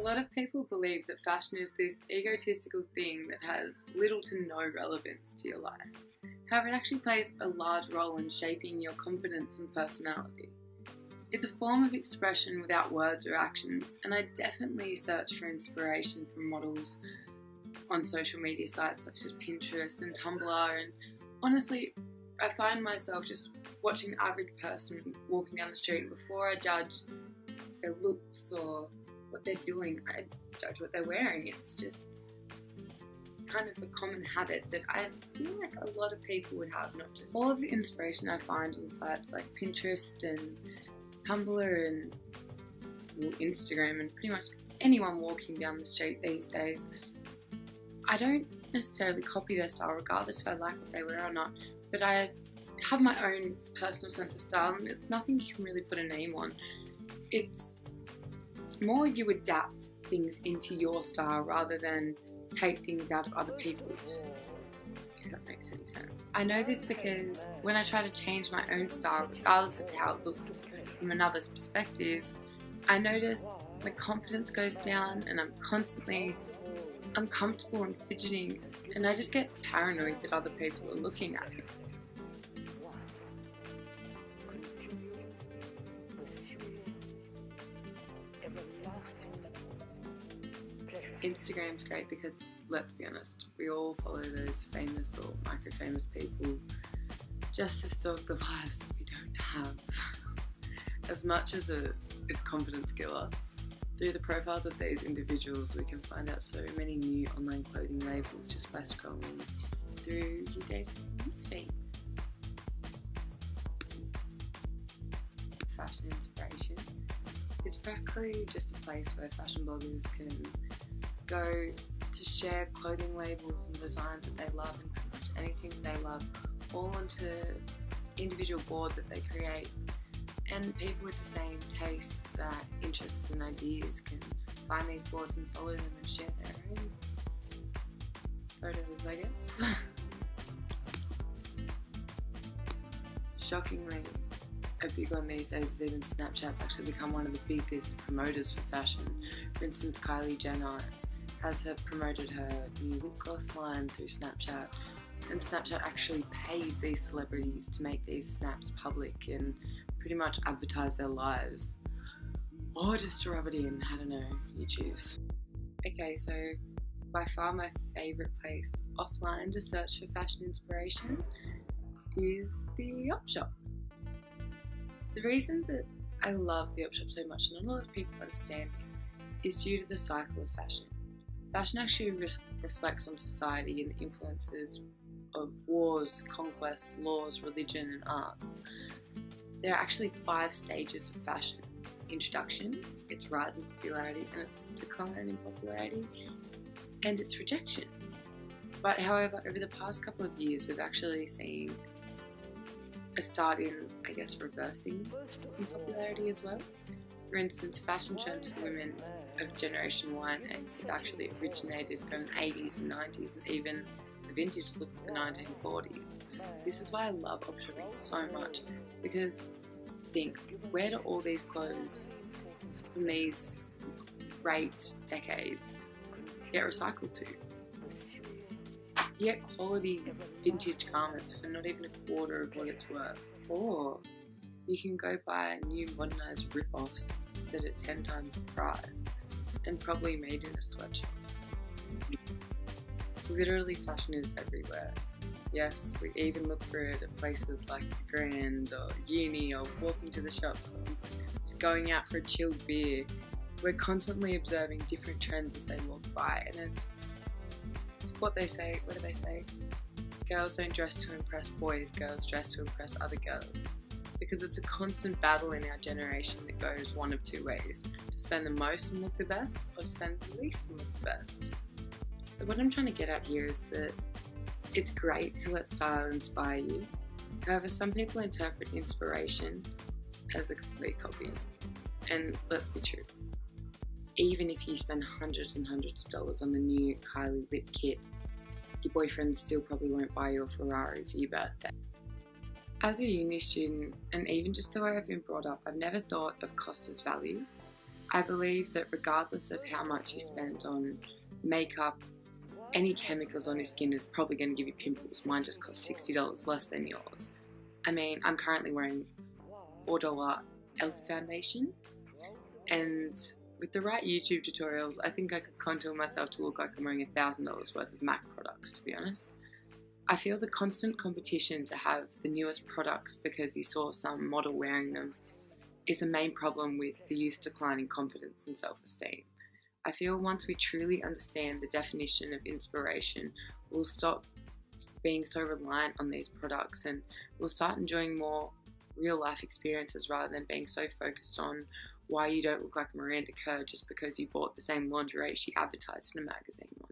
A lot of people believe that fashion is this egotistical thing that has little to no relevance to your life. However, it actually plays a large role in shaping your confidence and personality. It's a form of expression without words or actions, and I definitely search for inspiration from models on social media sites such as Pinterest and Tumblr, and honestly, I find myself just watching an average person walking down the street. Before I judge their looks or what they're doing, I judge what they're wearing. It's just kind of a common habit that I feel like a lot of people would have, not just all of the inspiration I find on sites like Pinterest and Tumblr and Instagram and pretty much anyone walking down the street these days. I don't necessarily copy their style regardless if I like what they wear or not, but I have my own personal sense of style, and it's nothing you can really put a name on. It's more you adapt things into your style rather than take things out of other people's, if that makes any sense. I know this because when I try to change my own style, regardless of how it looks from another's perspective, I notice my confidence goes down and I'm constantly uncomfortable and fidgeting, and I just get paranoid that other people are looking at me. Instagram's great because, let's be honest, we all follow those famous or micro-famous people just to stalk the lives that we don't have. As much as it's confidence killer, through the profiles of these individuals we can find out so many new online clothing labels just by scrolling through your daily newsfeed. Fashion inspiration. It's practically just a place where fashion bloggers can go to share clothing labels and designs that they love and pretty much anything they love all onto individual boards that they create, and people with the same tastes, interests and ideas can find these boards and follow them and share their own photos, I guess. Shockingly, a big one these days is even Snapchat's actually become one of the biggest promoters for fashion. For instance, Kylie Jenner has promoted her new lip gloss line through Snapchat, and Snapchat actually pays these celebrities to make these snaps public and pretty much advertise their lives, or just to rub it in. I don't know, you choose. Okay, so by far my favourite place offline to search for fashion inspiration is the Op Shop. The reason that I love the Op Shop so much, and not a lot of people understand this, is due to the cycle of fashion. Fashion actually reflects on society and the influences of wars, conquests, laws, religion and arts. There are actually 5 stages of fashion. Introduction, its rise in popularity, and its decline in popularity, and its rejection. But however, over the past couple of years, we've actually seen a start in, I guess, reversing in popularity as well. For instance, fashion trends for women of Generation Y and X have actually originated from the 80s and 90s and even the vintage look of the 1940s. This is why I love op shopping so much, because think, where do all these clothes from these great decades get recycled to? You get quality vintage garments for not even a quarter of what it's worth, or you can go buy new modernised rip-offs that are 10 times the price and probably made in a sweatshop. Literally, fashion is everywhere. Yes, we even look for it at places like the Grand or uni, or walking to the shops or just going out for a chilled beer. We're constantly observing different trends as they walk by, and it's what they say. What do they say? Girls don't dress to impress boys, girls dress to impress other girls. Because it's a constant battle in our generation that goes one of 2 ways: to spend the most and look the best, or to spend the least and look the best. So what I'm trying to get at here is that it's great to let style inspire you. However, some people interpret inspiration as a complete copy. And let's be true, even if you spend hundreds and hundreds of dollars on the new Kylie lip kit, your boyfriend still probably won't buy you a Ferrari for your birthday. As a uni student, and even just the way I've been brought up, I've never thought of cost as value. I believe that regardless of how much you spend on makeup, any chemicals on your skin is probably going to give you pimples. Mine just cost $60 less than yours. I mean, I'm currently wearing $4 e.l.f. foundation, and with the right YouTube tutorials, I think I could contour myself to look like I'm wearing $1,000 worth of MAC products, to be honest. I feel the constant competition to have the newest products because you saw some model wearing them is a main problem with the youth's declining confidence and self-esteem. I feel once we truly understand the definition of inspiration, we'll stop being so reliant on these products and we'll start enjoying more real life experiences rather than being so focused on why you don't look like Miranda Kerr just because you bought the same lingerie she advertised in a magazine once.